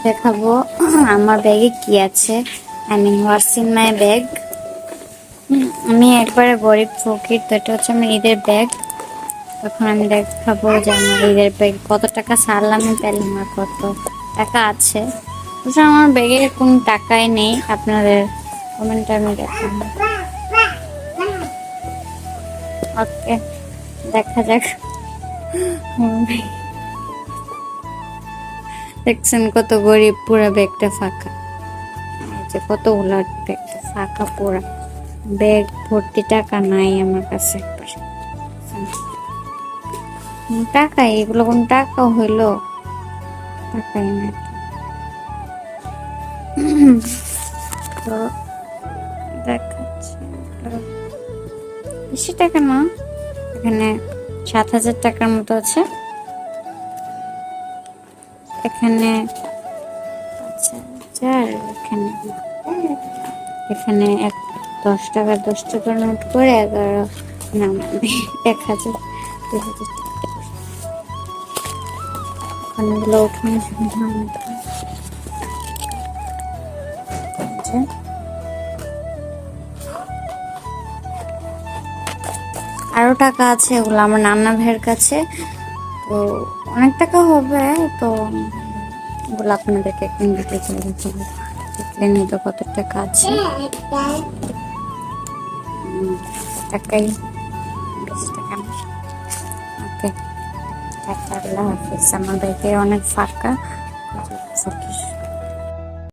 দেখাবো আমার ব্যাগে কি আছে। I mean what's in my bag. আমি একবারে গরিব ফকির, তো এটা হচ্ছে আমার ঈদের ব্যাগ। তখন আমি দেখাবো যে আমার ঈদের ব্যাগ কত টাকা সারলাম, তাহলে আমার কত টাকা আছে। আমার ব্যাগে কোনো টাকাই নেই, আপনাদের কমেন্টে আমি দেখাবো। ওকে, দেখা যাক। দেখছেন কত গরিব, পুরা ব্যাগটা ফাঁকা। যে কতগুলো ব্যাগটা ফাঁকা, পুরা ব্যাগ ভর্তি, টাকা নাই আমার কাছে। টাকা, এগুলো কোন টাকা হইলো? টাকাই নাই। তো দেখাচ্ছি, বেশি টাকা না, এখানে 7,000 টাকার মতো আছে। এখানে 5,000, এখানে 10 টাকার নোট করে 11, না 1,000, 2,000 ওখানেগুলো উঠানোর সুবিধা মতো। আরো টাকা আছে, ওগুলো আমার নানা ভাইয়ের কাছে, তো অনেক টাকা হবে। তো ওগুলো আপনাদেরকে একদিন দিতে চলে যাবো, দেখলেন তো কত টাকা আছে। টাকাই, বেশি টাকা না। ওকে, আল্লাহ হাফিজ। আমার ব্যাগে অনেক ফাঁকা।